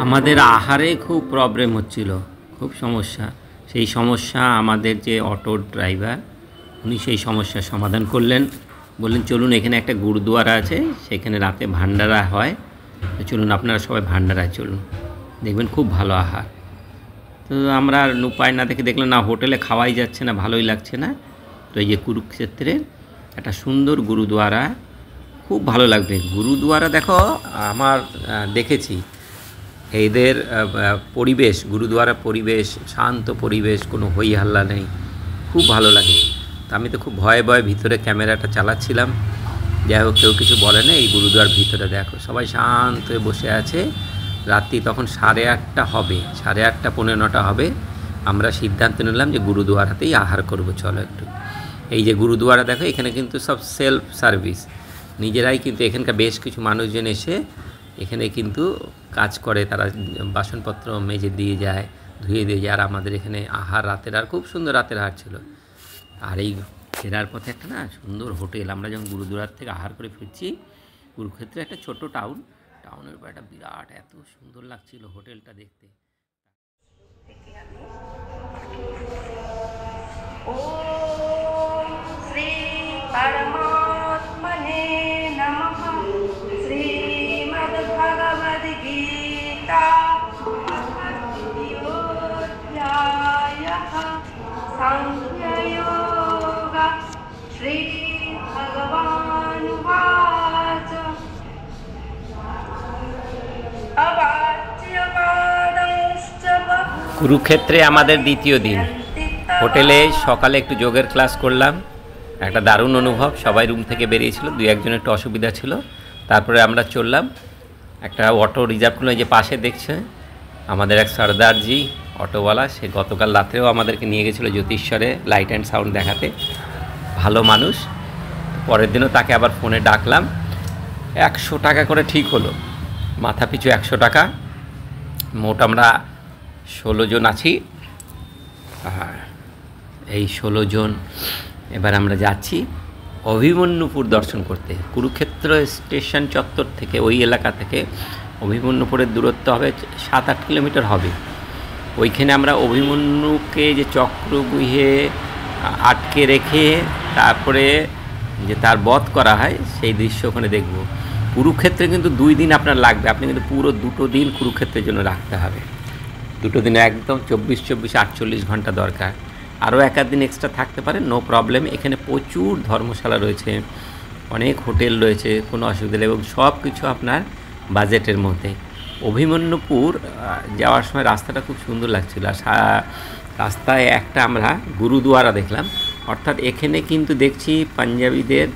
আমাদের আহারে খুব প্রবলেম হচ্ছিল, খুব সমস্যা। সেই সমস্যা আমাদের যে অটো ড্রাইভার উনি সেই সমস্যার সমাধান করলেন। বললেন চলুন এখানে একটা গুরুদুয়ারা আছে, সেখানে রাতে ভান্ডারা হয়, চলুন আপনারা সবাই ভান্ডারায় চলুন, দেখবেন খুব ভালো আহার। তো আমরা আর উপায় না দেখে দেখলাম না হোটেলে খাওয়াই যাচ্ছে না, ভালোই লাগছে না। তো এই যে কুরুক্ষেত্রের একটা সুন্দর গুরুদুয়ারা, খুব ভালো লাগবে। গুরুদুয়ারা দেখো আমার দেখেছি এদের পরিবেশ, গুরুদুয়ারার পরিবেশ শান্ত পরিবেশ, কোনো হই হাল্লা নেই, খুব ভালো লাগে। তো আমি তো খুব ভয়ে ভয়ে ভিতরে ক্যামেরাটা চালাচ্ছিলাম, যাই হোক কেউ কিছু বলে না। এই গুরুদুয়ার ভিতরে দেখো সবাই শান্ত হয়ে বসে আছে। রাত্রি তখন 8:30 হবে, 8:30 পৌনে 9টা হবে। আমরা সিদ্ধান্ত নিলাম যে গুরুদুয়ারাতেই আহার করব, চলো একটু। এই যে গুরুদুয়ারা দেখো, এখানে কিন্তু সব সেলফ সার্ভিস, নিজেরাই কিন্তু এখানকার বেশ কিছু মানুষজন এসে এখানে কিন্তু কাজ করে, তারা বাসনপত্র মেজে দিয়ে যায়, ধুয়ে দিয়ে যায়। আর আমাদের এখানে আহার, রাতের আর খুব সুন্দর রাতের আহার ছিল। আর এই ফেরার পথে একটা না সুন্দর হোটেল, আমরা যখন গুরুদুয়ার থেকে আহার করে ফিরছি, কুরুক্ষেত্রে একটা ছোট টাউনের পর একটা বিরাট, এত সুন্দর লাগছিল হোটেলটা দেখতে। ওম শ্রী পরমাত্মনে নমঃ। শ্রীমদ্ভগবদ্ গীতা অধ্যায়ঃ সাংখ্যযোগ। শ্রী ভগবানুবাচ কুরুক্ষেত্রে আমাদের দ্বিতীয় দিন। হোটেলে সকালে একটু যোগের ক্লাস করলাম, একটা দারুণ অনুভব। সবাই রুম থেকে বেরিয়েছিল, 2-1জনের একটু অসুবিধা ছিল। তারপরে আমরা চললাম, একটা অটো রিজার্ভ করলাম। যে পাশে দেখছে আমাদের এক সর্দারজি অটোওয়ালা, সে গতকাল রাত্রেও আমাদেরকে নিয়ে গেছিলো জ্যোতিশ্বরে লাইট অ্যান্ড সাউন্ড দেখাতে, ভালো মানুষ। পরের দিনও তাকে আবার ফোনে ডাকলাম। 100 টাকা করে ঠিক হলো, মাথা পিছু 100 টাকা। মোট আমরা 16 জন আছি। আর এই 16 জন এবার আমরা যাচ্ছি অভিমন্যুপুর দর্শন করতে। কুরুক্ষেত্র স্টেশন চত্বর থেকে, ওই এলাকা থেকে অভিমন্যুপুরের দূরত্ব হবে 7-8 কিলোমিটার হবে। ওইখানে আমরা অভিমন্যুকে যে চক্রব্যূহে আটকে রেখে তারপরে যে তার বধ করা হয়, সেই দৃশ্য ওখানে দেখব। কুরুক্ষেত্রে কিন্তু 2 দিন আপনার লাগবে, আপনি কিন্তু পুরো 2টো দিন কুরুক্ষেত্রের জন্য রাখতে হবে। 2টো দিনে একদম 24-48 ঘন্টা দরকার। আরও 1 দিন এক্সট্রা থাকতে পারে, নো প্রবলেম। এখানে প্রচুর ধর্মশালা রয়েছে, অনেক হোটেল রয়েছে, কোনো অসুবিধা নেই, এবং সব কিছু আপনার বাজেটের মধ্যে। অভিমন্যুপুর যাওয়ার সময় রাস্তাটা খুব সুন্দর লাগছিল। আর রাস্তায় একটা আমরা গুরুদুয়ারা দেখলাম, অর্থাৎ এখানে কিন্তু দেখছি পাঞ্জাবিদের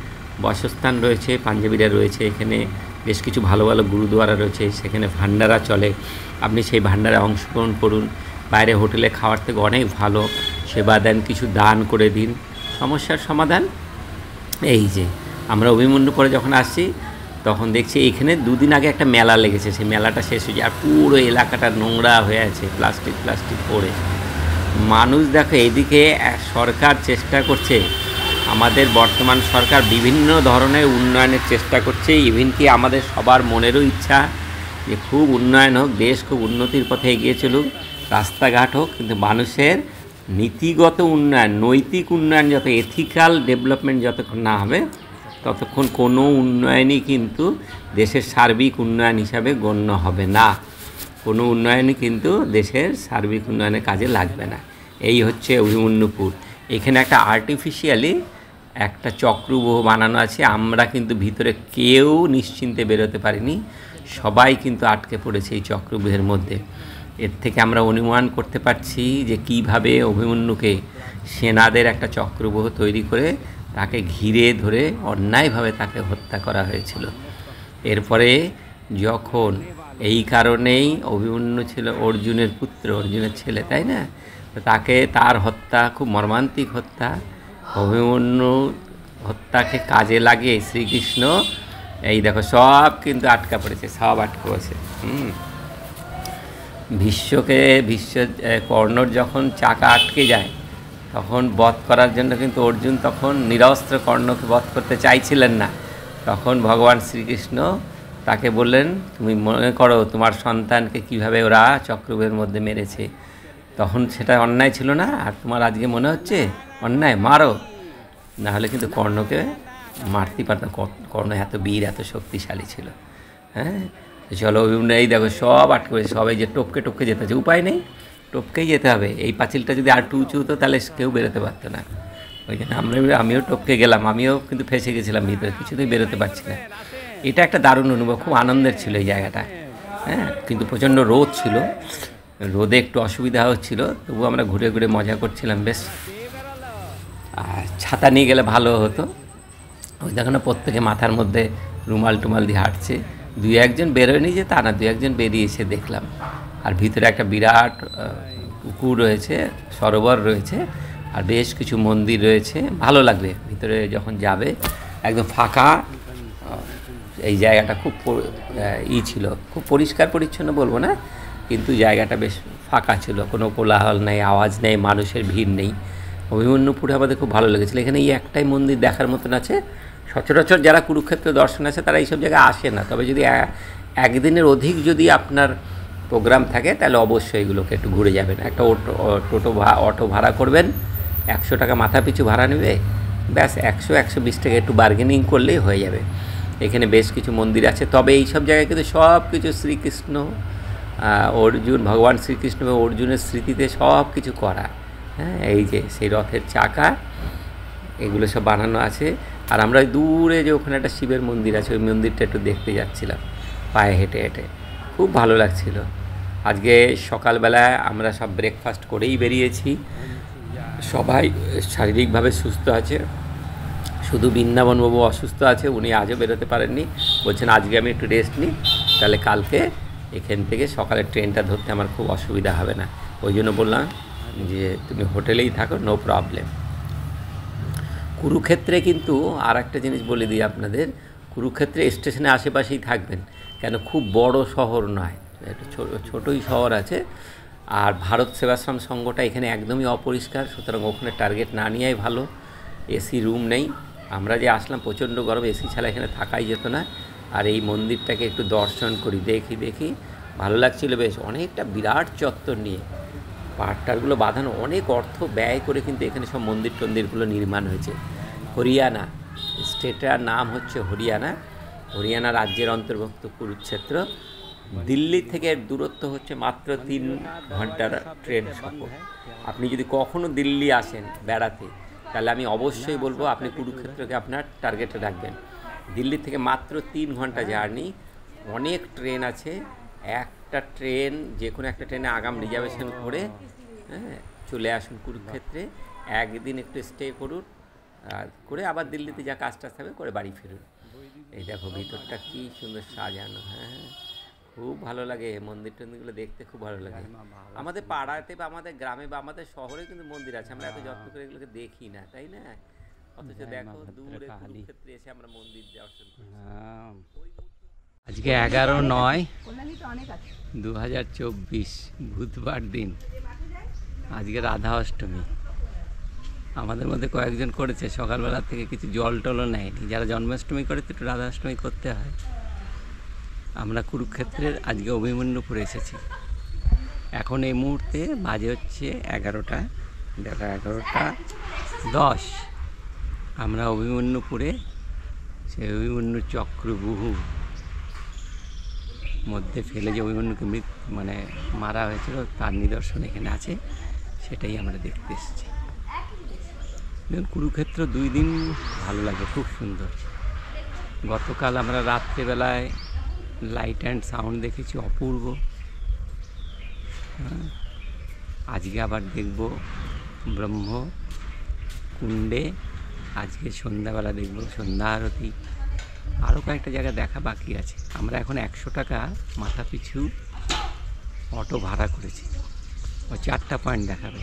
বাসস্থান রয়েছে, পাঞ্জাবিরা রয়েছে এখানে। বেশ কিছু ভালো ভালো গুরুদুয়ারা রয়েছে, সেখানে ভান্ডারা চলে, আপনি সেই ভান্ডারে অংশগ্রহণ করুন। বাইরে হোটেলে খাওয়ার থেকে অনেক ভালো সেবা দেন, কিছু দান করে দিন, সমস্যার সমাধান। এই যে আমরা অভিমন্যুপুরে যখন আসছি তখন দেখছি এখানে 2 দিন আগে একটা মেলা লেগেছে, সেই মেলাটা শেষ হয়েছে। আর পুরো এলাকাটা নোংরা হয়ে আছে, প্লাস্টিক পড়ে। মানুষ দেখো, এদিকে সরকার চেষ্টা করছে, আমাদের বর্তমান সরকার বিভিন্ন ধরনের উন্নয়নের চেষ্টা করছে। ইভেন কি আমাদের সবার মনেরও ইচ্ছা যে খুব উন্নয়ন হোক, দেশ খুব উন্নতির পথে এগিয়ে চলুক, রাস্তাঘাট হোক, কিন্তু মানুষের নীতিগত উন্নয়ন, নৈতিক উন্নয়ন, যত এথিক্যাল ডেভেলপমেন্ট যতক্ষণ না হবে ততক্ষণ কোনো উন্নয়নই কিন্তু দেশের সার্বিক উন্নয়ন হিসাবে গণ্য হবে না। কোনো উন্নয়নই কিন্তু দেশের সার্বিক উন্নয়নের কাজে লাগবে না। এই হচ্ছে অভিমন্যুপুর। এখানে একটা আর্টিফিশিয়ালি একটা চক্রব্যূহ বানানো আছে। আমরা কিন্তু ভিতরে কেউ নিশ্চিন্তে বেরোতে পারিনি, সবাই কিন্তু আটকে পড়েছে এই চক্রব্যূহের মধ্যে। এর থেকে আমরা অনুমান করতে পারছি যে কিভাবে অভিমন্যুকে সেনাদের একটা চক্রব্যূহ তৈরি করে তাকে ঘিরে ধরে অন্যায়ভাবে তাকে হত্যা করা হয়েছিল। এরপরে যখন এই কারণেই অভিমন্যু ছিল অর্জুনের পুত্র, অর্জুনের ছেলে, তাই না? তাকে তার হত্যা খুব মর্মান্তিক হত্যা। অভিমন্যু হত্যাকে কাজে লাগিয়ে শ্রীকৃষ্ণ এই দেখো সব কিন্তু আটকা পড়েছে, সব আটকে পড়েছে। ভীষ্ম কর্ণর যখন চাকা আটকে যায় তখন বধ করার জন্য কিন্তু অর্জুন তখন নিরস্ত্র কর্ণকে বধ করতে চাইছিলেন না। তখন ভগবান শ্রীকৃষ্ণ তাকে বললেন, তুমি মনে করো তোমার সন্তানকে কিভাবে ওরা চক্রব্যূহের মধ্যে মেরেছে, তখন সেটা অন্যায় ছিল না, আর তোমার আজকে মনে হচ্ছে অন্যায়, মারো, নাহলে কিন্তু কর্ণকে মারতে পারতাম। কর্ণ এত বীর, এত শক্তিশালী ছিল। হ্যাঁ, চলো এই দেখো সব আটকে পড়েছে, সবাই যে টপকে টপকে যেতে হচ্ছে, উপায় নেই, টপকেই যেতে হবে। এই পাঁচিলটা যদি আর উঁচু হতো তাহলে কেউ বেরোতে পারতো না। ওই জন্য আমিও টপকে গেলাম, আমিও কিন্তু ফেসে গেছিলাম ভিতরে, কিছুতেই বেরোতে পারছি না। এটা একটা দারুণ অনুভব, খুব আনন্দের ছিল এই জায়গাটা। হ্যাঁ, কিন্তু প্রচণ্ড রোদ ছিল, রোদে একটু অসুবিধা হচ্ছিল, তবু আমরা ঘুরে ঘুরে মজা করছিলাম বেশ। আর ছাতা নিয়ে গেলে ভালো হতো। ওই দেখো না, প্রত্যেকে মাথার মধ্যে রুমাল টুমাল দিয়ে হাঁটছে। দুই একজন বেরোয়নি যে তা না, দুই একজন বেরিয়েছে দেখলাম। আর ভিতরে একটা বিরাট পুকুর রয়েছে, সরোবর রয়েছে, আর বেশ কিছু মন্দির রয়েছে। ভালো লাগবে ভিতরে যখন যাবে, একদম ফাঁকা। এই জায়গাটা খুব ছিল, খুব পরিষ্কার পরিচ্ছন্ন বলবো না, কিন্তু জায়গাটা বেশ ফাঁকা ছিল, কোনো কোলাহল নেই, আওয়াজ নেই, মানুষের ভিড় নেই। অভিমন্যুপুরে আমাদের খুব ভালো লেগেছিলো। এখানে এই একটাই মন্দির দেখার মতন আছে। সচরাচর যারা কুরুক্ষেত্র দর্শন আছে তারা এইসব জায়গায় আসে না, তবে যদি একদিনের অধিক যদি আপনার প্রোগ্রাম থাকে তাহলে অবশ্যই এগুলোকে একটু ঘুরে যাবেন। একটা অটো ভাড়া করবেন, 100 টাকা মাথা পিছু ভাড়া নেবে, ব্যাস 100-120 টাকা একটু বার্গেনিং করলেই হয়ে যাবে। এখানে বেশ কিছু মন্দির আছে, তবে এই সব জায়গায় কিন্তু সব কিছু শ্রীকৃষ্ণ, অর্জুন, ভগবান শ্রীকৃষ্ণ এবং অর্জুনের স্মৃতিতে সব কিছু করা। হ্যাঁ, এই যে সেই রথের চাকা, এগুলো সব বানানো আছে। আর আমরা দূরে যে ওখানে একটা শিবের মন্দির আছে, ওই মন্দিরটা একটু দেখতে যাচ্ছিলাম পায়ে হেঁটে হেঁটে, খুব ভালো লাগছিল। আজকে সকালবেলায় আমরা সব ব্রেকফাস্ট করেই বেরিয়েছি, সবাই শারীরিকভাবে সুস্থ আছে, শুধু বৃন্দাবনবাবু অসুস্থ আছে, উনি আজও বেরোতে পারেননি, বলছেন আজকে আমি একটু রেস্ট নিই, তাহলে কালকে এখান থেকে সকালের ট্রেনটা ধরতে আমার খুব অসুবিধা হবে না। ওই জন্য বললাম যে তুমি হোটেলেই থাকো, নো প্রবলেম। কুরুক্ষেত্রে কিন্তু আর একটা জিনিস বলে দিই আপনাদের, কুরুক্ষেত্রে স্টেশনের আশেপাশেই থাকবেন, কেন খুব বড় শহর নয়, একটা ছোটোই শহর আছে। আর ভারত সেবাশ্রম সংঘটা এখানে একদমই অপরিষ্কার, সুতরাং ওখানে টার্গেট না নেওয়াই ভালো। এসি রুম নেই, আমরা যে আসলাম প্রচণ্ড গরম, এসি ছাড়া এখানে থাকাই যেত না। আর এই মন্দিরটাকে একটু দর্শন করি, দেখি ভালো লাগছিল বেশ। অনেকটা বিরাট চত্বর নিয়ে পাহাড়টারগুলো বাঁধানো, অনেক অর্থ ব্যয় করে কিন্তু এখানে সব মন্দির টন্দিরগুলো নির্মাণ হয়েছে। হরিয়ানা স্টেটার নাম হচ্ছে হরিয়ানা রাজ্যের অন্তর্ভুক্ত কুরুক্ষেত্র। দিল্লি থেকে দূরত্ব হচ্ছে মাত্র 3 ঘন্টার ট্রেন সফর। আপনি যদি কখনও দিল্লি আসেন বেড়াতে, তাহলে আমি অবশ্যই বলবো আপনি কুরুক্ষেত্রকে আপনার টার্গেটে রাখবেন। দিল্লি থেকে মাত্র 3 ঘন্টা জার্নি, অনেক ট্রেন আছে। একটা ট্রেন, যে কোনো একটা ট্রেনে আগাম রিজার্ভেশন করে চলে আসুন কুরুক্ষেত্রে, একদিন একটু স্টে করুন, করে আবার দিল্লিতে যা কাজটা থাকবে করে বাড়ি ফিরুন। এই দেখো ভিতরটা কী সুন্দর সাজানো। হ্যাঁ, খুব ভালো লাগে, মন্দির টন্দিরগুলো দেখতে খুব ভালো লাগে। আমাদের পাড়াতে বা আমাদের গ্রামে বা আমাদের শহরে কিন্তু মন্দির আছে, আমরা এত যত্ন করে এগুলোকে দেখি না, তাই না? অথচ দেখো দূরে কুরুক্ষেত্রে এসে আমরা মন্দির দর্শন করি। আজকে 11/9/2024 বুধবার দিন, আজকে রাধা অষ্টমী। আমাদের মধ্যে কয়েকজন করেছে, সকালবেলা থেকে কিছু জল টলও নেয়নি। যারা জন্মাষ্টমী করে তো একটু রাধা অষ্টমী করতে হয়। আমরা কুরুক্ষেত্রের আজকে অভিমন্যুপুরে এসেছি। এখন এই মুহূর্তে বাজে হচ্ছে 11টা, দেখো 11টা 10। আমরা অভিমন্যুপুরে সেই অভিমন্যু চক্রব্যূহ মধ্যে ফেলে যে অভিমন্যুকে মারা হয়েছিল তার নিদর্শন এখানে আছে, সেটাই আমরা দেখতে এসেছি। দেখুন কুরুক্ষেত্র 2 দিন ভালো লাগে, খুব সুন্দর। গতকাল আমরা রাত্রেবেলায় লাইট অ্যান্ড সাউন্ড দেখেছি, অপূর্ব। আজকে আবার দেখব ব্রহ্মকুণ্ডে আজকে সন্ধ্যাবেলা দেখব সন্ধ্যা আরতি, আরও কয়েকটা জায়গা দেখা বাকি আছে। আমরা এখন 100 টাকা মাথা পিছু অটো ভাড়া করেছি, ও 4টা পয়েন্ট দেখাবে।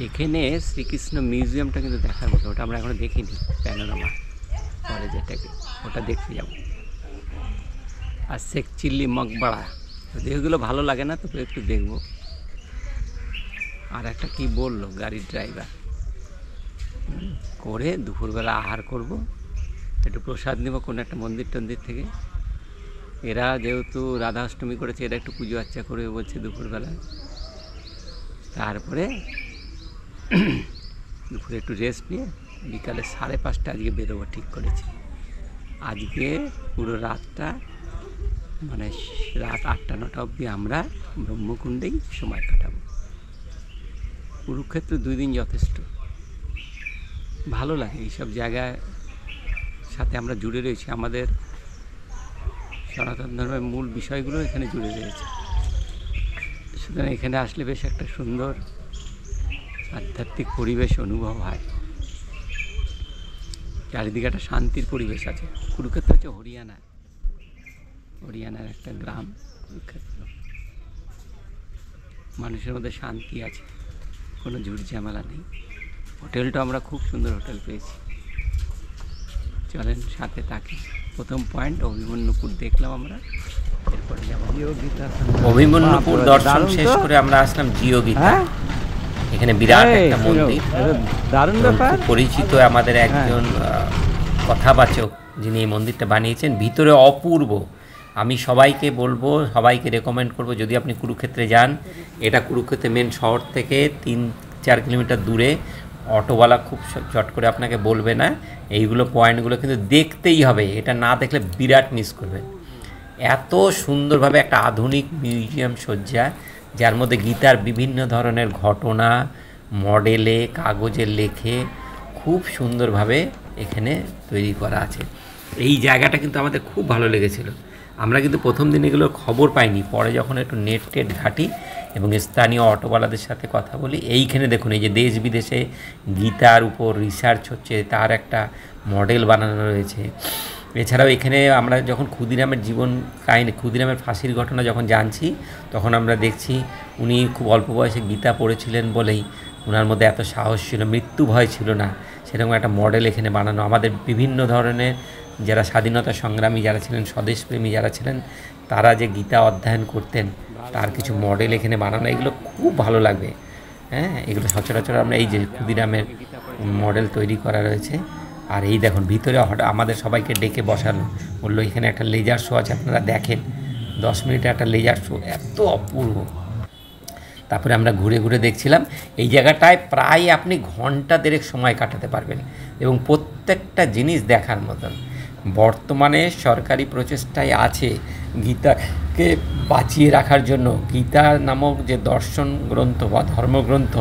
এখানে শ্রীকৃষ্ণ মিউজিয়ামটা কিন্তু দেখার মতো, ওটা আমরা এখনো দেখিনি, প্যানোরামা পরে যেটাকে ওটা দেখতে যাব। আর শেখ চিল্লি মকবরা, যেগুলো ভালো লাগে না তবে একটু দেখব। আর একটা কি বললো গাড়ির ড্রাইভার, করে দুপুরবেলা আহার করব, একটু প্রসাদ নেব কোনো একটা মন্দির টন্দির থেকে। এরা যেহেতু রাধা অষ্টমী করেছে, এরা একটু পুজো আর্চা করবে বলছে দুপুরবেলায়। তারপরে দুপুরে একটু রেস্ট নিয়ে বিকালে 5:30 আজকে বেরোবো ঠিক করেছি। আজকে পুরো রাতটা মানে রাত 8টা-9টা অবধি আমরা ব্রহ্মকুণ্ডেই সময় কাটাবো। কুরুক্ষেত্র 2 দিন যথেষ্ট। ভালো লাগে এইসব জায়গায় সাথে আমরা জুড়ে রয়েছি, আমাদের সনাতন ধর্মের মূল বিষয়গুলো এখানে জুড়ে রয়েছে। সুতরাং এখানে আসলে বেশ একটা সুন্দর আধ্যাত্মিক পরিবেশ অনুভব হয়, চারিদিকে একটা শান্তির পরিবেশ আছে। কুরুক্ষেত্র হচ্ছে হরিয়ানার একটা গ্রাম কুরুক্ষেত্র। মানুষের মধ্যে শান্তি আছে, কোনো ঝুট ঝামেলা নেই। হোটেলটা আমরা খুব সুন্দর হোটেল পেয়েছি, চলেন সাথে থাকি। প্রথম পয়েন্ট অভিমন্যুপুর দেখলাম আমরা, এরপরে যাবো অভিমন্যুপুর। দর্শন শেষ করে আমরা আসলাম জিওগীতা। এখানে বিরাট একটা মন্দির, দারুণ ব্যাপার। খুব পরিচিত আমাদের একজন কথাবাচক যিনি এই মন্দিরটা বানিয়েছেন, ভিতরে অপূর্ব। আমি সবাইকে বলবো, সবাইকে রেকমেন্ড করব, যদি আপনি কুরুক্ষেত্রে যান, এটা কুরুক্ষেত্র মেন শহর থেকে 3-4 কিলোমিটার দূরে। অটোওয়ালা খুব চট করে আপনাকে বলবে না, এইগুলো পয়েন্টগুলো কিন্তু দেখতেই হবে, এটা না দেখলে বিরাট মিস করবে। এত সুন্দরভাবে একটা আধুনিক মিউজিয়াম সজ্জা, যার মধ্যে গীতার বিভিন্ন ধরনের ঘটনা মডেলে কাগজে লেখে খুব সুন্দরভাবে এখানে তৈরি করা আছে। এই জায়গাটা কিন্তু আমাদের খুব ভালো লেগেছিল। আমরা কিন্তু প্রথম দিন এগুলোর খবর পাইনি, পরে যখন একটু নেট ঘাঁটি এবং স্থানীয় অটোওয়ালাদের সাথে কথা বলি, এইখানে দেখুন এই যে দেশ বিদেশে গীতার উপর রিসার্চ হচ্ছে, তার একটা মডেল বানানো রয়েছে। এছাড়াও এখানে আমরা যখন ক্ষুদিরামের জীবন কাহিনী, ক্ষুদিরামের ফাঁসির ঘটনা যখন জানছি, তখন আমরা দেখছি উনি খুব অল্প বয়সে গীতা পড়েছিলেন বলেই ওনার মধ্যে এত সাহস ছিল, মৃত্যু ভয় ছিল না। সেরকম একটা মডেল এখানে বানানো। আমাদের বিভিন্ন ধরনের যারা স্বাধীনতা সংগ্রামী যারা ছিলেন, স্বদেশপ্রেমী যারা ছিলেন, তারা যে গীতা অধ্যয়ন করতেন তার কিছু মডেল এখানে বানানো, এগুলো খুব ভালো লাগবে। হ্যাঁ, এগুলো সচরাচর আমরা এই যে ক্ষুদিরামের মডেল তৈরি করা রয়েছে। আর এই দেখুন ভিতরে আমাদের সবাইকে ডেকে বসানো, বললো এখানে একটা লেজার শো আছে, আপনারা দেখেন 10 মিনিটের একটা লেজার শো, এত অপূর্ব। তারপরে আমরা ঘুরে ঘুরে দেখছিলাম এই জায়গাটায় প্রায় আপনি ঘন্টা দেড়েক সময় কাটাতে পারবেন এবং প্রত্যেকটা জিনিস দেখার মতন। বর্তমানে সরকারি প্রচেষ্টায় আছে গীতাকে বাঁচিয়ে রাখার জন্য। গীতা নামক যে দর্শন গ্রন্থ বা ধর্মগ্রন্থ,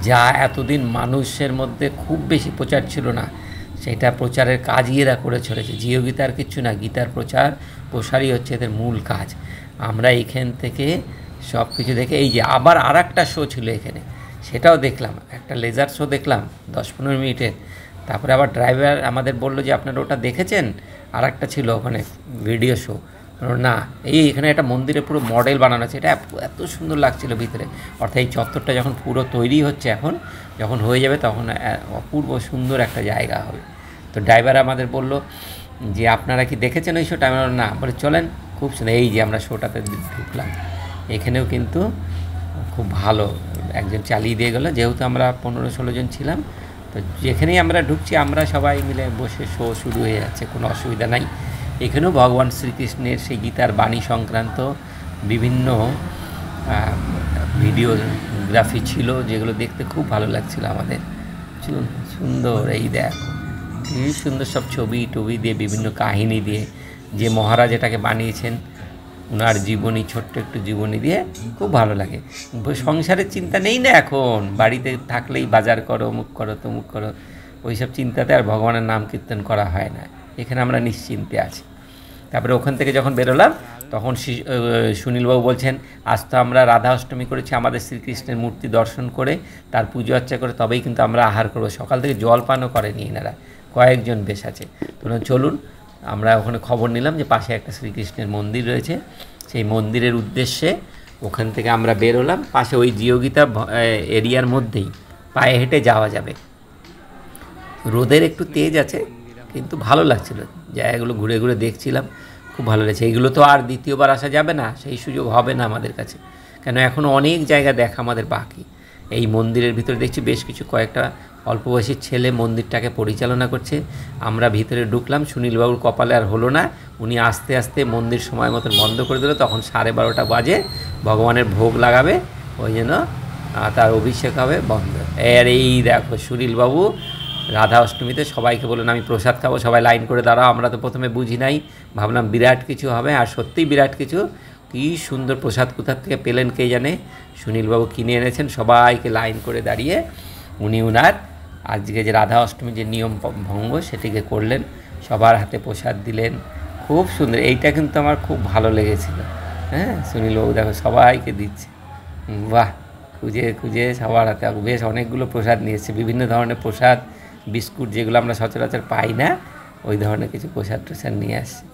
যা এতদিন মানুষের মধ্যে খুব বেশি প্রচার ছিল না, সেটা প্রচারের কাজই এরা করে চলেছে। জিওগীতার কিচ্ছু না, গীতার প্রচার প্রসারই হচ্ছে এদের মূল কাজ। আমরা এখান থেকে সব কিছু দেখে, এই যে আবার আর একটা শো ছিল এখানে, সেটাও দেখলাম, একটা লেজার শো দেখলাম 10-15 মিনিটের। তারপরে আবার ড্রাইভার আমাদের বললো যে আপনারা ওটা দেখেছেন, আর একটা ছিল ওখানে ভিডিও শো। না, এখানে একটা মন্দিরে পুরো মডেল বানানো আছে, এটা এত সুন্দর লাগছিল ভিতরে। অর্থাৎ এই চত্বরটা যখন পুরো তৈরি হচ্ছে, এখন যখন হয়ে যাবে তখন অপূর্ব সুন্দর একটা জায়গা হবে। তো ড্রাইভার আমাদের বলল যে আপনারা কি দেখেছেন ওই শোটা? আমরা না, বলে চলেন, খুব সুন্দর। এই যে আমরা শোটাতে ঢুকলাম, এখানেও কিন্তু খুব ভালো একজন চালিয়ে দিয়ে গেলো। যেহেতু আমরা 15-16 জন ছিলাম, তো যেখানেই আমরা ঢুকছি আমরা সবাই মিলে বসে শো শুরু হয়ে যাচ্ছে, কোনো অসুবিধা নাই। এখানেও ভগবান শ্রীকৃষ্ণের সেই গীতার বাণী সংক্রান্ত বিভিন্ন ভিডিওগ্রাফি ছিল, যেগুলো দেখতে খুব ভালো লাগছিল আমাদের। সুন্দর, এই দেখ কি সুন্দর সব ছবি টবি দিয়ে, বিভিন্ন কাহিনী দিয়ে, যে মহারাজ এটাকে বানিয়েছেন ওনার জীবনী, ছোট্ট একটু জীবনী দিয়ে খুব ভালো লাগে। সংসারের চিন্তা নেই না এখন, বাড়িতে থাকলেই বাজার করো, অমুক করো তমুক করো, ওইসব চিন্তাতে আর ভগবানের নাম কীর্তন করা হয় না। এখানে আমরা নিশ্চিন্তে আছি। তারপরে ওখান থেকে যখন বেরোলাম তখন সুনীলবাবু বলছেন আজ তো আমরা রাধা অষ্টমী করেছি, আমাদের শ্রীকৃষ্ণের মূর্তি দর্শন করে তার পুজো অর্চা করে তবেই কিন্তু আমরা আহার করবো। সকাল থেকে জলপানও করেনি এনারা, কয়েকজন বেশ আছে। তখন চলুন আমরা ওখানে খবর নিলাম যে পাশে একটা শ্রীকৃষ্ণের মন্দির রয়েছে, সেই মন্দিরের উদ্দেশ্যে ওখান থেকে আমরা বেরোলাম। পাশে ওই জিওগীতা এরিয়ার মধ্যেই পায়ে হেঁটে যাওয়া যাবে। রোদের একটু তেজ আছে কিন্তু ভালো লাগছিল, জায়গাগুলো ঘুরে ঘুরে দেখছিলাম, খুব ভালো লাগছে। এইগুলো তো আর দ্বিতীয়বার আসা যাবে না, সেই সুযোগ হবে না আমাদের কাছে, কেন এখনও অনেক জায়গা দেখা আমাদের বাকি। এই মন্দিরের ভিতরে দেখছি বেশ কিছু কয়েকটা অল্প বয়সী ছেলে মন্দিরটাকে পরিচালনা করছে। আমরা ভিতরে ঢুকলাম, সুনীলবাবুর কপালে আর হলো না, উনি আস্তে আস্তে মন্দির সময় মতন বন্ধ করে দিল। তখন 12:30 বাজে, ভগবানের ভোগ লাগাবে, ওই জন্য তার অভিষেক হবে, বন্ধ। আর এই দেখো সুনীলবাবু রাধা অষ্টমীতে সবাইকে বললেন আমি প্রসাদ খাবো, সবাই লাইন করে দাঁড়াও। আমরা তো প্রথমে বুঝি নাই, ভাবলাম বিরাট কিছু হবে, আর সত্যিই বিরাট কিছু। কী সুন্দর প্রসাদ কোথার থেকে পেলেন কে জানে, সুনীলবাবু কিনে এনেছেন। সবাইকে লাইন করে দাঁড়িয়ে উনি ওনার আজকে যে রাধা অষ্টমী যে নিয়ম ভঙ্গ সেটিকে করলেন, সবার হাতে প্রসাদ দিলেন, খুব সুন্দর। এইটা কিন্তু আমার খুব ভালো লেগেছিল। হ্যাঁ, সুনীলবাবু দেখো সবাইকে দিচ্ছে, বাহ, খুঁজে খুঁজে সবার হাতে বেশ অনেকগুলো প্রসাদ নিয়েছে, বিভিন্ন ধরনের প্রসাদ, বিস্কুট, যেগুলো আমরা সচরাচর পাই না, ওই ধরনের কিছু প্রসাদ টোসাদ নিয়ে আসছে।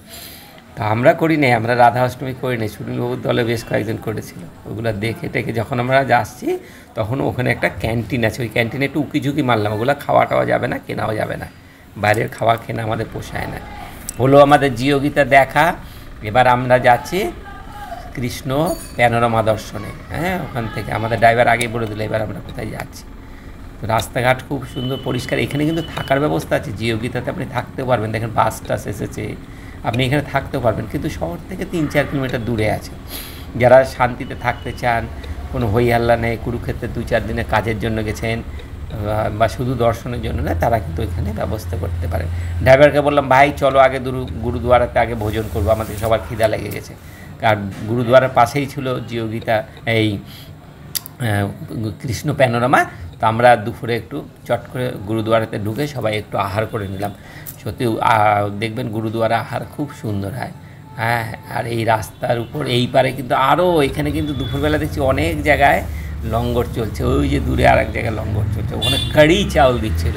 তো আমরা করি নাই, আমরা রাধা অষ্টমী করি নাই, সুনীলবাবুর দলে বেশ কয়েকজন করেছিল। ওগুলো দেখে টেকে যখন আমরা যাচ্ছি তখন ওখানে একটা ক্যান্টিন আছে, ওই ক্যান্টিনে একটু উকি ঝুঁকি মারলাম। ওগুলো খাওয়া টাওয়া যাবে না, কেনাও যাবে না, বাইরের খাওয়া কেনা আমাদের পোষায় না। হলো আমাদের জিওগীতা দেখা। এবার আমরা যাচ্ছি কৃষ্ণ প্যানোরামা দর্শনে। হ্যাঁ, ওখান থেকে আমাদের ড্রাইভার আগেই বলে দিল এবার আমরা কোথায় যাচ্ছি। তো রাস্তাঘাট খুব সুন্দর পরিষ্কার। এখানে কিন্তু থাকার ব্যবস্থা আছে, জিওগীতাতে আপনি থাকতেও পারবেন। দেখেন বাস টাস এসেছে, আপনি এখানে থাকতেও পারবেন, কিন্তু শহর থেকে 3-4 কিলোমিটার দূরে আছে। যারা শান্তিতে থাকতে চান, কোনো হই হাল্লা নেই, কুরুক্ষেত্রে 2-4 দিনে কাজের জন্য গেছেন বা শুধু দর্শনের জন্য না, তারা কিন্তু এখানে ব্যবস্থা করতে পারেন। ড্রাইভারকে বললাম ভাই চলো আগে গুরুদুয়ারাতে আগে ভোজন করবো, আমাদের সবার খিদা লেগে গেছে। আর গুরুদুয়ারার পাশেই ছিল জিওগীতা এই কৃষ্ণ প্যানোরামা। তো আমরা দুপুরে একটু চট করে গুরুদুয়ারাতে ঢুকে সবাই একটু আহার করে নিলাম। সত্যি দেখবেন গুরুদুয়ারা আহার খুব সুন্দর হয়। হ্যাঁ, আর এই রাস্তার উপর এই পারে কিন্তু আরও, এখানে কিন্তু দুপুরবেলা দেখছি অনেক জায়গায় লঙ্গর চলছে। ওই যে দূরে আর এক জায়গায় লঙ্গর চলছে, ওখানে কারি চাউল দিচ্ছিল,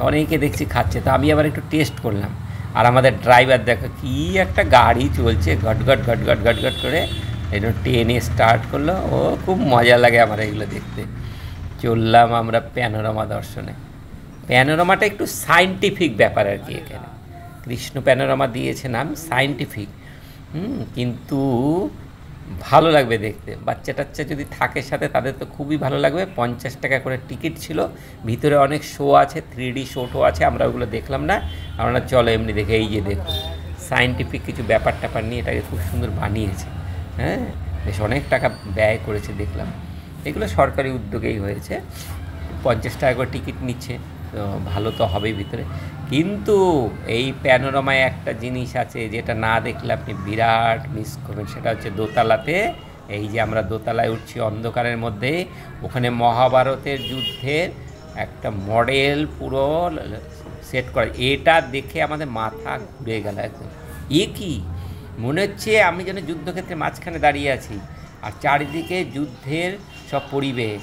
অনেকে দেখছি খাচ্ছে। তো আমি আবার একটু টেস্ট করলাম। আর আমাদের ড্রাইভার দেখো কী একটা গাড়ি চলছে, ঘটঘট ঘটঘট ঘটঘট করে একটু ট্রেনে স্টার্ট করলো। ও খুব মজা লাগে আমার এগুলো দেখতে। চললাম আমরা প্যানোরামা দর্শনে। প্যানোরামাটা একটু সায়েন্টিফিক ব্যাপার আর কি, এখানে কৃষ্ণ প্যানোরামা দিয়েছে নাম, সায়েন্টিফিক। কিন্তু ভালো লাগবে দেখতে। বাচ্চা টাচ্চা যদি থাকে সাথে তাদের তো খুবই ভালো লাগবে। 50 টাকা করে টিকিট ছিল। ভিতরে অনেক শো আছে, 3D শো আছে, আমরা ওগুলো দেখলাম না। আমরা চলো এমনি দেখে, এই যে দেখো সায়েন্টিফিক কিছু ব্যাপার ট্যাপার নিয়ে এটাকে খুব সুন্দর বানিয়েছে। হ্যাঁ, বেশ অনেক টাকা ব্যয় করেছে দেখলাম। এগুলো সরকারি উদ্যোগেই হয়েছে। 50 টাকা করে টিকিট নিচ্ছে, তো ভালো তো হবেই ভিতরে। কিন্তু এই প্যানোরামায় একটা জিনিস আছে যেটা না দেখলে আপনি বিরাট মিস করবেন, সেটা হচ্ছে দোতলাতে। এই যে আমরা দোতলায় উঠছি অন্ধকারের মধ্যে, ওখানে মহাভারতের যুদ্ধের একটা মডেল পুরো সেট করা। এটা দেখে আমাদের মাথা ঘুরে গেল একদম। এ কি, মনে হচ্ছে আমি যেন যুদ্ধক্ষেত্রের মাঝখানে দাঁড়িয়ে আছি, আর চারিদিকে যুদ্ধের সব পরিবেশ।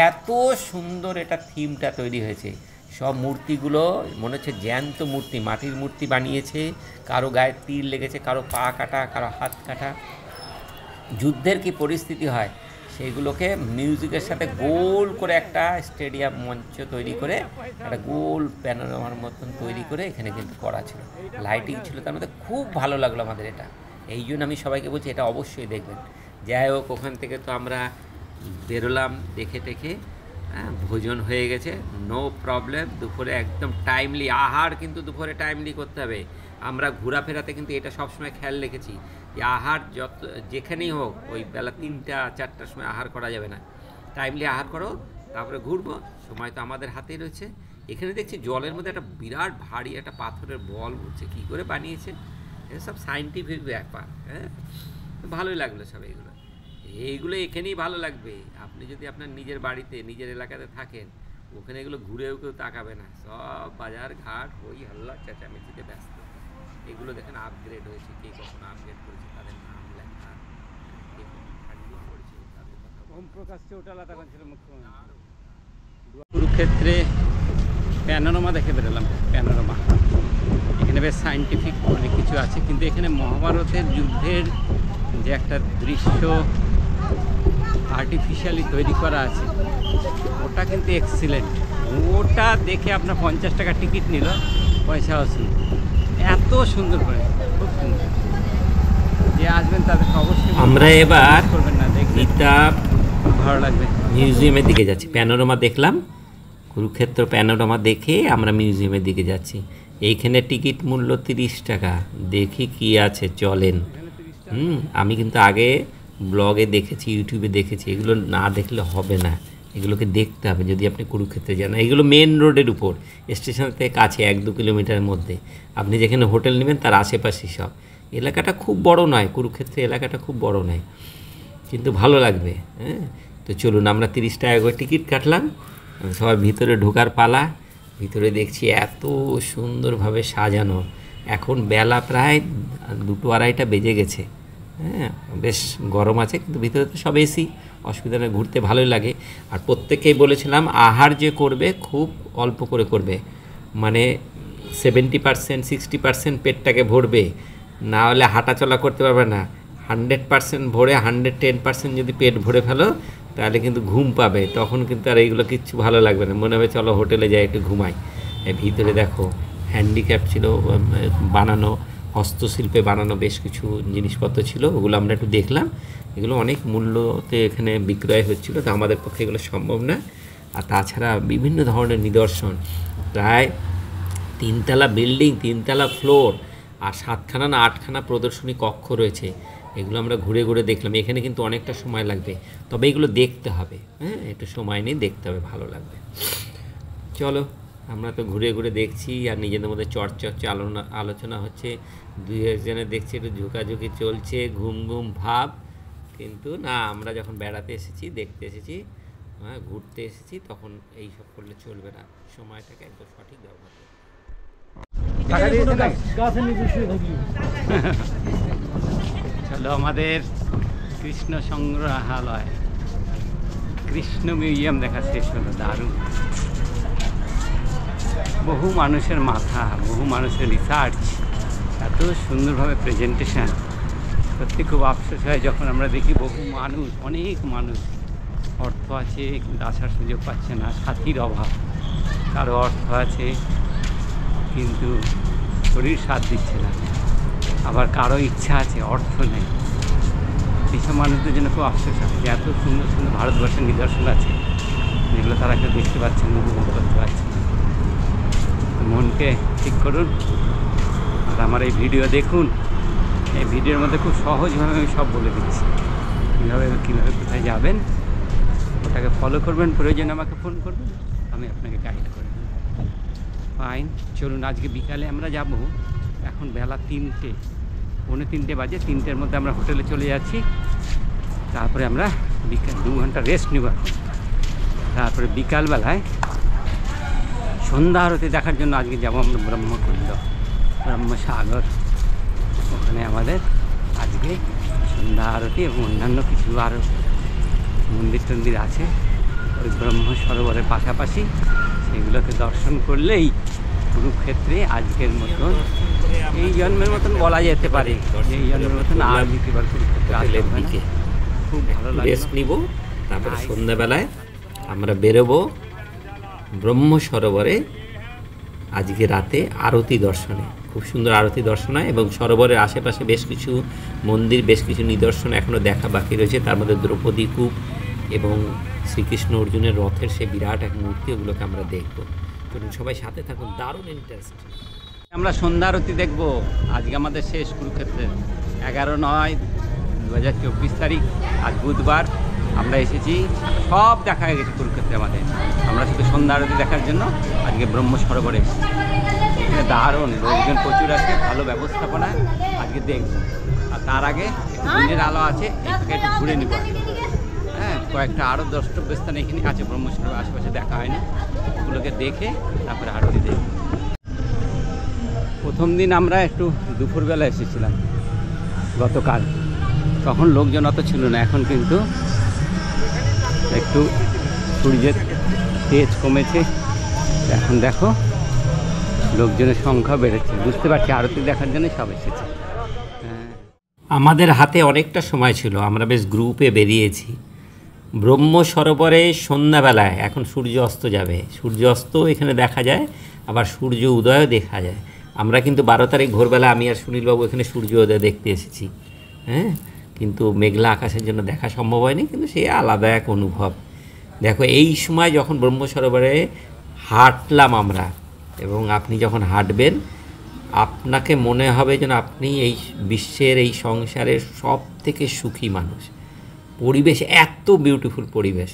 এত সুন্দর এটা থিমটা তৈরি হয়েছে। সব মূর্তিগুলো মনে হচ্ছে জ্যান্ত মূর্তি, মাটির মূর্তি বানিয়েছে। কারো গায়ে তীর লেগেছে, কারো পা কাটা, কারো হাত কাটা। যুদ্ধের কি পরিস্থিতি হয় সেইগুলোকে মিউজিকের সাথে গোল করে একটা স্টেডিয়াম মঞ্চ তৈরি করে একটা গোল প্যানোরামার মতন তৈরি করে এখানে কিন্তু করা ছিল, লাইটিং ছিল তার মধ্যে। খুব ভালো লাগলো আমাদের এটা। এই জন্য আমি সবাইকে বলছি এটা অবশ্যই দেখবেন। যাই হোক, ওখান থেকে তো আমরা বেরোলাম দেখে টেকে। হ্যাঁ, ভোজন হয়ে গেছে, নো প্রবলেম। দুপুরে একদম টাইমলি আহার, কিন্তু দুপুরে টাইমলি করতে হবে। আমরা ঘোরাফেরাতে কিন্তু এটা সবসময় খেয়াল রেখেছি যে আহার যেখানেই হোক ওই বেলা 3টা-4টার সময় আহার করা যাবে না। টাইমলি আহার করো, তারপরে ঘুরবো। সময় তো আমাদের হাতেই রয়েছে। এখানে দেখছি জলের মধ্যে একটা বিরাট ভারী একটা পাথরের বল উঠছে, কী করে বানিয়েছে, এসব সায়েন্টিফিক ব্যাপার। হ্যাঁ, ভালোই লাগলো সব এইগুলো এখানেই ভালো লাগবে। আপনি যদি আপনার নিজের বাড়িতে নিজের এলাকাতে থাকেন, ওখানে এগুলো ঘুরেও কেউ তাকাবে না। সব বাজার ঘাট হই হাল্লা চেঁচামেচিতে ব্যস্ত। এগুলো দেখেন আপগ্রেড হয়েছে, কে কখন আপগ্রেড করেছে তাদের নাম লেখা, কে কখন হ্যান্ডেল করেছে তাদের কথা। ওম প্রকাশ চৌটালা তখন ছিল মুখ্যমন্ত্রী। কুরুক্ষেত্রে প্যানোরামা দেখে বেরোলাম, প্যানোরামা। এখানে বেশ সায়েন্টিফিক অনেক কিছু আছে, কিন্তু এখানে মহাভারতের যুদ্ধের যে একটা দৃশ্য আর্টিফিশিয়ালি তৈরি করা আছে, ওটা কিন্তু এক্সিলেন্ট। ওটা দেখে আপনার 50 টাকা টিকিট নিল, পয়সা আসুন। এত সুন্দর করে, খুব সুন্দর। যে আসবেন তাদেরকে অবশ্যই আমরা এবার করবেন না, দেখবেন গীতা ভালো লাগবে। মিউজিয়ামের দিকে যাচ্ছি। প্যানোরামা দেখলাম, কুরুক্ষেত্র প্যানোরামা দেখে আমরা মিউজিয়ামের দিকে যাচ্ছি। এইখানে টিকিট মূল্য 30 টাকা। দেখি কি আছে, চলেন। আমি কিন্তু আগে ব্লগে দেখেছি, ইউটিউবে দেখেছি, এগুলো না দেখলে হবে না, এগুলোকে দেখতে হবে যদি আপনি কুরুক্ষেত্রে যান। এগুলো মেন রোডের উপর, স্টেশন থেকে কাছে 1-2 কিলোমিটারের মধ্যে। আপনি যেখানে হোটেল নেবেন তার আশেপাশে সব। এলাকাটা খুব বড় নয়, কুরুক্ষেত্রে এলাকাটা খুব বড় নয়, কিন্তু ভালো লাগবে। হ্যাঁ, তো চলুন, আমরা 30 টাকা করে টিকিট কাটলাম। সবাই ভিতরে ঢোকার পালা। ভিতরে দেখছি এত সুন্দরভাবে সাজানো। এখন বেলা প্রায় 2-2-2:30 বেজে গেছে। হ্যাঁ, বেশ গরম আছে, কিন্তু ভিতরে তো সব এসি, অসুবিধা নেই, ঘুরতে ভালোই লাগে। আর প্রত্যেককেই বলেছিলাম আহার যে করবে খুব অল্প করে করবে, মানে 70% 60% পেটটাকে ভরবে, না হলে হাঁটাচলা করতে পারবে না। 100% ভরে 110% যদি পেট ভরে ফেলো তাহলে কিন্তু ঘুম পাবে, তখন কিন্তু আর এইগুলো কিচ্ছু ভালো লাগবে না, মনে হবে চলো হোটেলে যাই একটু ঘুমাই। ভিতরে দেখো হ্যান্ডিক্যাপ ছিল, বানানো হস্তশিল্পে বানানো বেশ কিছু জিনিসপত্র ছিল, ওগুলো আমরা একটু দেখলাম। এগুলো অনেক মূল্যতে এখানে বিক্রয় হচ্ছিল, তো আমাদের পক্ষে এগুলো সম্ভব না। আর তাছাড়া বিভিন্ন ধরনের নিদর্শন, প্রায় 3 তলা বিল্ডিং, 3 তলা ফ্লোর, আর 7খানা না 8খানা প্রদর্শনী কক্ষ রয়েছে। এগুলো আমরা ঘুরে ঘুরে দেখলাম। এখানে কিন্তু অনেকটা সময় লাগবে, তবে এগুলো দেখতে হবে। হ্যাঁ, একটু সময় নিয়ে দেখতে হবে, ভালো লাগবে। চলো, আমরা তো ঘুরে ঘুরে দেখছি আর নিজেদের মধ্যে চর্চা আলোচনা হচ্ছে। 2-1জনের দেখছি একটু ঝুঁকাঝুঁকি চলছে, ঘুম ঘুম ভাব। কিন্তু না, আমরা যখন বেড়াতে এসেছি, দেখতে এসেছি, হ্যাঁ ঘুরতে এসেছি, তখন এই সব করলে চলবে না, সময়টাকে একদম সঠিক ব্যবহার করতে। চলো, আমাদের কৃষ্ণ সংগ্রহালয়, কৃষ্ণ মিউজিয়াম দেখা শেষ হলো। দারুণ, বহু মানুষের মাথা, বহু মানুষের রিসার্চ, এত সুন্দরভাবে প্রেজেন্টেশন। সত্যি খুব আফসোস হয় যখন আমরা দেখি বহু মানুষ, অনেক মানুষ অর্থ আছে কিন্তু আসার সুযোগ পাচ্ছে না, সাথীর অভাব। কারো অর্থ আছে কিন্তু শরীর সাথ দিচ্ছে না, আবার কারো ইচ্ছা আছে, অর্থ নেই। এইসব মানুষদের জন্য খুব আফসোস হয় যে এত সুন্দর সুন্দর ভারতবর্ষের নিদর্শন আছে, যেগুলো তারা কেউ দেখতে পাচ্ছে না, উপভোগ করতে পারছে না। মনকে ঠিক করুন আর আমার এই ভিডিও দেখুন। এই ভিডিওর মধ্যে খুব সহজভাবে আমি সব বলে দিচ্ছি, কীভাবে কোথায় যাবেন, ওটাকে ফলো করবেন। প্রয়োজনে আমাকে ফোন করবেন, আমি আপনাকে গাইড করে দেব। ফাইন, চলুন। আজকে বিকালে আমরা যাব, এখন বেলা 3টে, 3:45 বাজে। 3টের মধ্যে আমরা হোটেলে চলে যাচ্ছি। তারপরে আমরা 2 ঘন্টা রেস্ট নেব। তারপরে বিকালবেলায় সন্ধ্যা আরতি দেখার জন্য আজকে যাবো আমরা ব্রহ্মকুণ্ড, ব্রহ্মসাগর। ওখানে আমাদের আজকে সন্ধ্যা আরতি এবং অন্যান্য কিছু আরও মন্দির টন্দির আছে ওই ব্রহ্ম সরোবরের পাশাপাশি। সেগুলোকে দর্শন করলেই কুরুক্ষেত্রে আজকের মতন, এই জন্মের মতন বলা যেতে পারে, এই জন্মের মতন আর দ্বিতীয়বার কুরুক্ষেত্রে আসলে খুব ভালো লাগে। রেস্ট নিব, তারপরে সন্ধ্যাবেলায় আমরা বেরোবো ব্রহ্ম সরোবরে আজকে রাতে আরতি দর্শনে। খুব সুন্দর আরতি দর্শন হয় এবং সরোবরের আশেপাশে বেশ কিছু মন্দির, বেশ কিছু নিদর্শন এখনও দেখা বাকি রয়েছে। তার মধ্যে দ্রৌপদী কূপ এবং শ্রীকৃষ্ণ অর্জুনের রথের সে বিরাট এক মূর্তি, ওগুলোকে আমরা দেখব। চলুন সবাই সাথে থাকুন, দারুণ ইন্টারেস্ট। আমরা সন্ধ্যা আরতি দেখব। আজকে আমাদের শেষ কুরুক্ষেত্রে, 11/9/2024 তারিখ, আজ বুধবার। আমরা এসেছি, সব দেখা হয়ে গেছে কুরুক্ষেত্রে আমাদের। আমরা শুধু সন্ধ্যা আরতি দেখার জন্য আজকে ব্রহ্ম সরোবরে এসেছি। এখানে দারুণ লোকজন প্রচুর আছে, ভালো ব্যবস্থাপনা। আজকে দেখব। আর তার আগে একটু দিনের আলো আছে, এটাকে একটু ঘুরে নেব। হ্যাঁ, কয়েকটা আরও দ্রষ্টব্য স্থান এখানে আছে ব্রহ্ম সরোবর আশেপাশে, দেখা হয়নি, ওগুলোকে দেখে তারপরে আরতি দেখব। প্রথম দিন আমরা একটু দুপুরবেলা এসেছিলাম গতকাল, তখন লোকজন অত ছিল না। এখন কিন্তু একটু সূর্যের তেজ কমেছে, এখন দেখো লোকজনের সংখ্যা বেড়েছে। বুঝতে পারছি আরতি দেখার জন্য সব এসেছে। আমাদের হাতে অনেকটা সময় ছিল, আমরা বেশ গ্রুপে বেরিয়েছি। ব্রহ্ম সরোবরে সন্ধ্যাবেলায় এখন সূর্য অস্ত যাবে, সূর্য অস্ত এখানে দেখা যায়, আবার সূর্য উদয়ও দেখা যায়। আমরা কিন্তু 12 তারিখ ভোরবেলা আমি আর সুনীলবাবু এখানে সূর্য উদয় দেখতে এসেছি, হ্যাঁ, কিন্তু মেঘলা আকাশের জন্য দেখা সম্ভব হয়নি, কিন্তু সে আলাদা এক অনুভব। দেখো এই সময় যখন ব্রহ্ম সরোবরে হাঁটলাম আমরা, এবং আপনি যখন হাঁটবেন আপনাকে মনে হবে যেন আপনি এই বিশ্বের, এই সংসারের সব থেকে সুখী মানুষ। পরিবেশ এত বিউটিফুল পরিবেশ,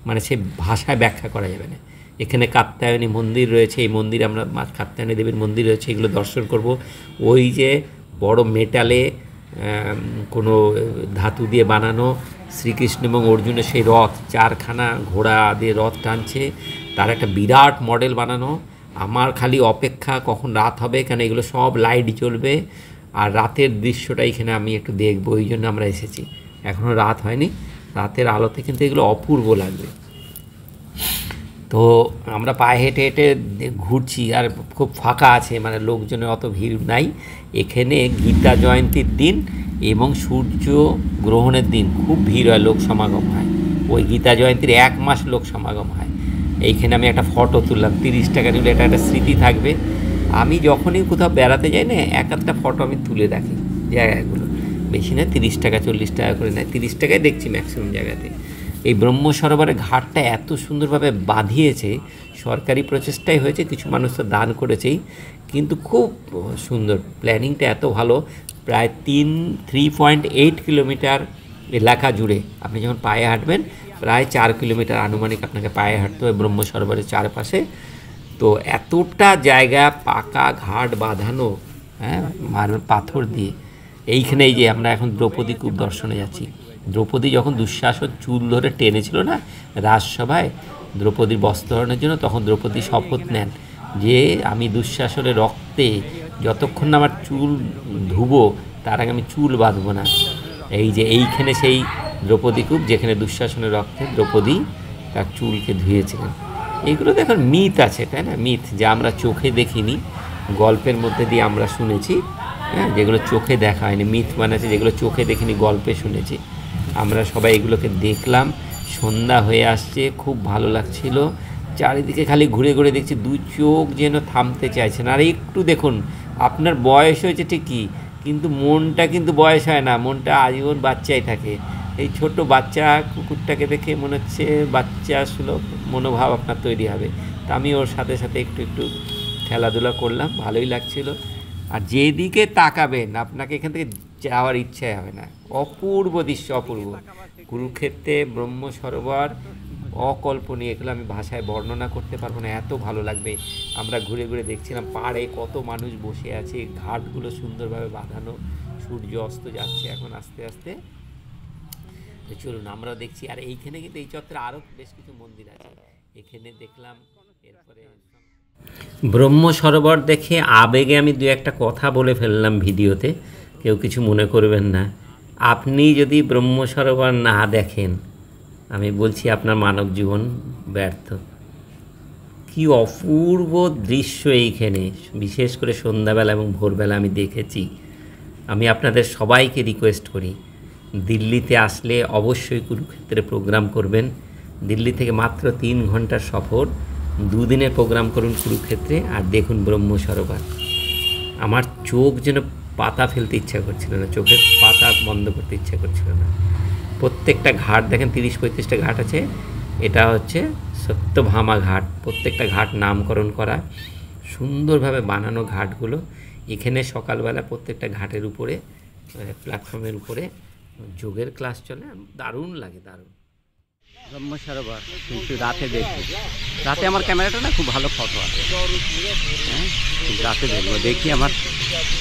মানে সে ভাষায় ব্যাখ্যা করা যাবে না। এখানে কাত্যায়নী মন্দির রয়েছে, এই মন্দিরে আমরা কাত্যায়নী দেবীর মন্দির রয়েছে, এগুলো দর্শন করব। ওই যে বড় মেটালে কোনো ধাতু দিয়ে বানানো শ্রীকৃষ্ণ এবং অর্জুনের সেই রথ, 4খানা ঘোড়া দিয়ে রথ টানছে, তার একটা বিরাট মডেল বানানো। আমার খালি অপেক্ষা কখন রাত হবে, কেন এগুলো সব লাইট জ্বলবে, আর রাতের দৃশ্যটা এখানে আমি একটু দেখবো, ওই জন্য আমরা এসেছি। এখনও রাত হয়নি, রাতের আলোতে কিন্তু এগুলো অপূর্ব লাগবে। তো আমরা পায়ে হেঁটে হেঁটে ঘুরছি, আর খুব ফাঁকা আছে, মানে লোকজনের অত ভিড় নাই। এখানে গীতা জয়ন্তীর দিন এবং সূর্য গ্রহণের দিন খুব ভিড় হয়, লোক সমাগম হয়। ওই গীতা জয়ন্তীর 1 মাস লোক সমাগম হয়। এইখানে আমি একটা ফটো তুললাম, 30 টাকা নিলে এটা একটা স্মৃতি থাকবে। আমি যখনই কোথাও বেড়াতে যাই না, এক একটা ফটো আমি তুলে রাখি জায়গাগুলো, বেশি না, 30 টাকা 40 টাকা করে নেয়, 30 টাকায় দেখছি ম্যাক্সিমাম জায়গাতে। এই ব্রহ্ম সরোবরের ঘাটটা এত সুন্দরভাবে বাঁধিয়েছে, সরকারি প্রচেষ্টাই হয়েছে, কিছু মানুষ তো দান করেছেই, কিন্তু খুব সুন্দর প্ল্যানিংটা, এত ভালো। প্রায় 3.8 কিলোমিটার এলাকা জুড়ে আপনি যখন পায়ে হাঁটবেন, প্রায় 4 কিলোমিটার আনুমানিক আপনাকে পায়ে হাঁটতে হয় ব্রহ্ম সরোবরের চারপাশে। তো এতটা জায়গা পাকা ঘাট বাঁধানো, হ্যাঁ, মার্বেল পাথর দিয়ে। এইখানে এই যে আমরা এখন দ্রৌপদী কূপ দর্শনে যাচ্ছি। দ্রৌপদী যখন দুঃশাসন চুল ধরে টেনেছিল না রাজসভায় দ্রৌপদীর বস্ত্রহরণের জন্য, তখন দ্রৌপদী শপথ নেন যে আমি দুঃশাসনের রক্তে যতক্ষণ না আমার চুল ধুবো তার আগে আমি চুল বাঁধবো না। এই যে এইখানে সেই দ্রৌপদী কূপ, যেখানে দুঃশাসনের রক্তে দ্রৌপদী তার চুলকে ধুয়েছিলেন। এইগুলো দেখুন মিথ আছে, তাই না, মিথ, যা আমরা চোখে দেখিনি, গল্পের মধ্যে দিয়ে আমরা শুনেছি, হ্যাঁ, যেগুলো চোখে দেখা হয়নি। মিথ মানে আছে যেগুলো চোখে দেখিনি, গল্পে শুনেছি। আমরা সবাই এগুলোকে দেখলাম। সন্ধ্যা হয়ে আসছে, খুব ভালো লাগছিল। চারিদিকে খালি ঘুরে ঘুরে দেখছি, 2 চোখ যেন থামতে চাইছে না। আর একটু দেখুন, আপনার বয়স হয়েছে ঠিকই, কিন্তু মনটা কিন্তু বয়স হয় না, মনটা আজীবন বাচ্চাই থাকে। এই ছোট বাচ্চা কুকুরটাকে দেখে মনে হচ্ছে বাচ্চা সুলভ মনোভাব আপনার তৈরি হবে। তা আমি ওর সাথে সাথে একটু একটু খেলাধুলা করলাম, ভালোই লাগছিল। আর যেদিকে তাকাবেন আপনাকে এখান থেকে যাওয়ার ইচ্ছাই হবে না। অপূর্ব দৃশ্য, অপূর্ব। কুরুক্ষেত্রে ব্রহ্ম সরোবর অকল্পনীয়, এগুলো আমি ভাষায় বর্ণনা করতে পারবো না, এত ভালো লাগবে। আমরা ঘুরে ঘুরে দেখছিলাম পাড়ে কত মানুষ বসে আছে, ঘাটগুলো সুন্দরভাবে বাঁধানো, সূর্য অস্ত যাচ্ছে এখন আস্তে আস্তে। চলুন আমরাও দেখছি। আর এইখানে কিন্তু এই চত্বরে আরও বেশ কিছু মন্দির আছে, এখানে দেখলাম। এরপরে ব্রহ্ম সরোবর দেখে আবেগে আমি 2-1টা কথা বলে ফেললাম ভিডিওতে, কেউ কিছু মনে করবেন না। আপনি যদি ব্রহ্ম সরোবর না দেখেন, আমি বলছি আপনার মানব জীবন ব্যর্থ। কি অপূর্ব দৃশ্য এইখানে, বিশেষ করে সন্ধ্যাবেলা এবং ভোরবেলা আমি দেখেছি। আমি আপনাদের সবাইকে রিকোয়েস্ট করি, দিল্লিতে আসলে অবশ্যই কুরুক্ষেত্রে প্রোগ্রাম করবেন। দিল্লি থেকে মাত্র 3 ঘন্টার সফর, 2 দিনের প্রোগ্রাম করুন কুরুক্ষেত্রে, আর দেখুন ব্রহ্ম সরোবর। আমার চোখ যেন পাতা ফেলতে ইচ্ছা করছিল না, চোখের পাতা বন্ধ করতে ইচ্ছা করছিল না। প্রত্যেকটা ঘাট দেখেন, 30-35টা ঘাট আছে। এটা হচ্ছে সত্যভামা ঘাট, প্রত্যেকটা ঘাট নামকরণ করা, সুন্দরভাবে বানানো ঘাটগুলো। এখানে সকালবেলা প্রত্যেকটা ঘাটের উপরে, প্ল্যাটফর্মের উপরে যোগের ক্লাস চলে, দারুণ লাগে, দারুণ। ব্রহ্ম সরোবর কিন্তু রাতে দেখবো, রাতে আমার ক্যামেরাটা না খুব ভালো ফটো আসে, হ্যাঁ, রাতে দেখবো। দেখি আমার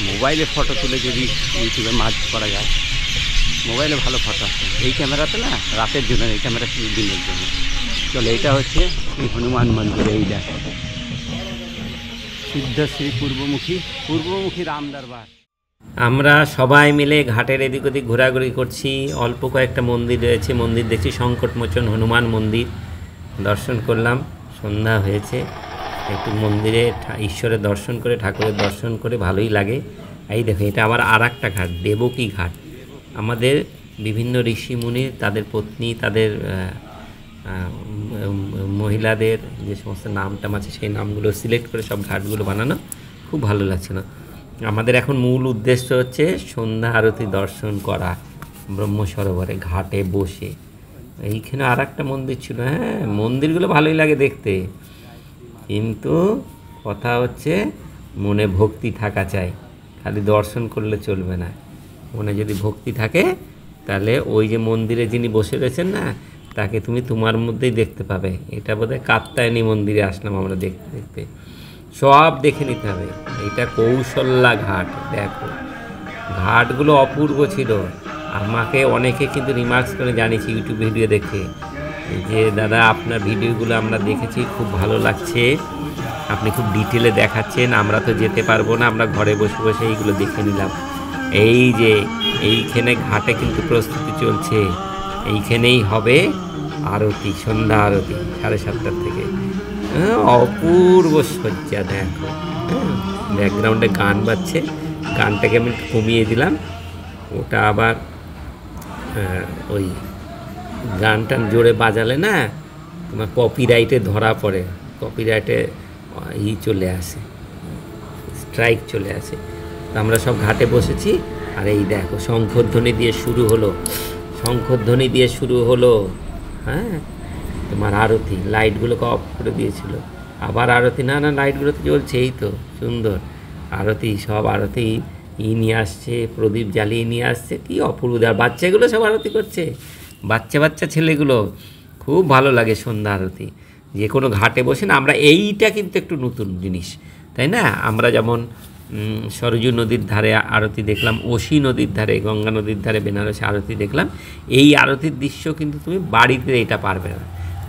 মোবাইলে ফটো তুলে যদি ইউটিউবে মার্চ করা যায়, মোবাইলে ভালো ফটো আসে। এই ক্যামেরাতে না রাতের জন্য, এই ক্যামেরা শুধু দিনের জন্য। চলো, এটা হচ্ছে এই হনুমান মন্দির, এই দেখো সিদ্ধশ্রী পূর্বমুখী রাম দরবার। আমরা সবাই মিলে ঘাটের এদিক ওদিক ঘোরাঘুরি করছি। অল্প কয়েকটা মন্দির রয়েছে, মন্দির দেখছি। সংকটমোচন হনুমান মন্দির দর্শন করলাম, সন্ধ্যা হয়েছে। একটু মন্দিরে ঈশ্বরের দর্শন করে, ঠাকুরের দর্শন করে ভালোই লাগে। এই দেখো, এটা আবার আর একটা ঘাট, দেবকী ঘাট। আমাদের বিভিন্ন ঋষিমুনি, তাদের পত্নী, তাদের মহিলাদের যে সমস্ত নামটাম আছে সেই নামগুলো সিলেক্ট করে সব ঘাটগুলো বানানো, খুব ভালো লাগছিল। আমাদের এখন মূল উদ্দেশ্য হচ্ছে সন্ধ্যা আরতি দর্শন করা ব্রহ্মসরোবরে ঘাটে বসে। এইখানে আর একটা মন্দির ছিল, হ্যাঁ মন্দিরগুলো ভালোই লাগে দেখতে, কিন্তু কথা হচ্ছে মনে ভক্তি থাকা চাই, খালি দর্শন করলে চলবে না। মনে যদি ভক্তি থাকে তাহলে ওই যে মন্দিরে যিনি বসে রয়েছেন না, তাকে তুমি তোমার মধ্যেই দেখতে পাবে। এটা বোধহয় কাত্যায়নী মন্দিরে আসলাম আমরা দেখতে দেখতে, সব দেখে নিতে হবে। এটা কৌশল্যা ঘাট, দেখো ঘাটগুলো অপূর্ব ছিল। আমাকে অনেকে কিন্তু রিমার্কস করে জানিয়েছি ইউটিউব ভিডিও দেখে যে দাদা আপনার ভিডিওগুলো আমরা দেখেছি, খুব ভালো লাগছে, আপনি খুব ডিটেলে দেখাচ্ছেন, আমরা তো যেতে পারবো না, আমরা ঘরে বসে বসে এইগুলো দেখে নিলাম। এই যে এইখানে ঘাটে কিন্তু প্রস্তুতি চলছে, এইখানেই হবে আরতি, সন্ধ্যা আরতি 7:30 থেকে। অপূর্ব সজ্জা দেখো, ব্যাকগ্রাউন্ডে গান বাজছে, গানটাকে আমি কমিয়ে দিলাম। ওটা আবার ওই গানটা জোরে বাজালে না তোমার কপিরাইটে ধরা পড়ে, কপিরাইটে চলে আসে, স্ট্রাইক চলে আসে। তো আমরা সব ঘাটে বসেছি, আর এই দেখো শঙ্খধ্বনি দিয়ে শুরু হলো, হ্যাঁ তোমার আরতি। লাইটগুলোকে অফ করে দিয়েছিল, আবার আরতি, না লাইটগুলো তো জ্বলছে, এই তো সুন্দর আরতি। সব আরতি নিয়ে আসছে, প্রদীপ জ্বালিয়ে নিয়ে আসছে, কি অপূর্ব। আর বাচ্চাগুলো সব আরতি করছে, বাচ্চা ছেলেগুলো, খুব ভালো লাগে সন্ধ্যা আরতি। যে কোনো ঘাটে বসে না আমরা, এইটা কিন্তু একটু নতুন জিনিস, তাই না? আমরা যেমন সরজু নদীর ধারে আরতি দেখলাম, ওশি নদীর ধারে, গঙ্গা নদীর ধারে বেনারসে আরতি দেখলাম। এই আরতির দৃশ্য কিন্তু তুমি বাড়িতে এটা পারবে না,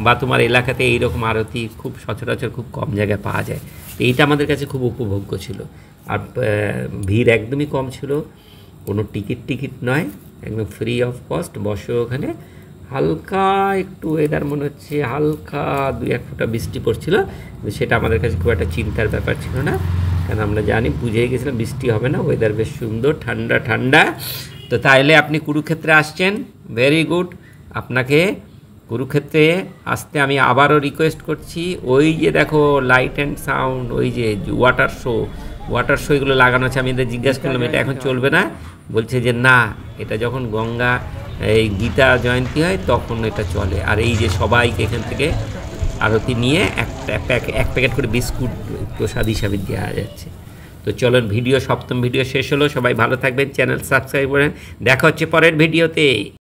বা তোমার এলাকাতে এইরকম আরতি খুব সচরাচর খুব কম জায়গায় পাওয়া যায়। এইটা আমাদের কাছে খুব উপভোগ্য ছিল। আর ভিড় একদমই কম ছিল, কোনো টিকিট নয়, একদম ফ্রি অফ কস্ট। বসে ওখানে, হালকা একটু ওয়েদার মনে হচ্ছে, হালকা 2-1 ফোঁটা বৃষ্টি পড়ছিল, সেটা আমাদের কাছে খুব একটা চিন্তার ব্যাপার ছিল না, কারণ আমরা জানি, বুঝেই গেছিলাম বৃষ্টি হবে না। ওয়েদার বেশ সুন্দর, ঠান্ডা। তো তাইলে আপনি কুরুক্ষেত্রে আসছেন, ভেরি গুড। আপনাকে কুরুক্ষেত্রে আসতে আমি আবারও রিকোয়েস্ট করছি। ওই যে দেখো লাইট অ্যান্ড সাউন্ড, ওই যে ওয়াটার শো এগুলো লাগানো আছে। আমি এদের জিজ্ঞাসা করলাম এটা এখন চলবে না, বলছে যে না, এটা যখন গঙ্গা এই গীতা জয়ন্তী হয় তখন এটা চলে। আর এই যে সবাইকে এখান থেকে আরতি নিয়ে এক প্যাকেট করে বিস্কুট প্রসাদ হিসাবে দেওয়া যাচ্ছে। তো চলুন, সপ্তম ভিডিও শেষ হলো। সবাই ভালো থাকবেন, চ্যানেল সাবস্ক্রাইব করেন, দেখা হচ্ছে পরের ভিডিওতে।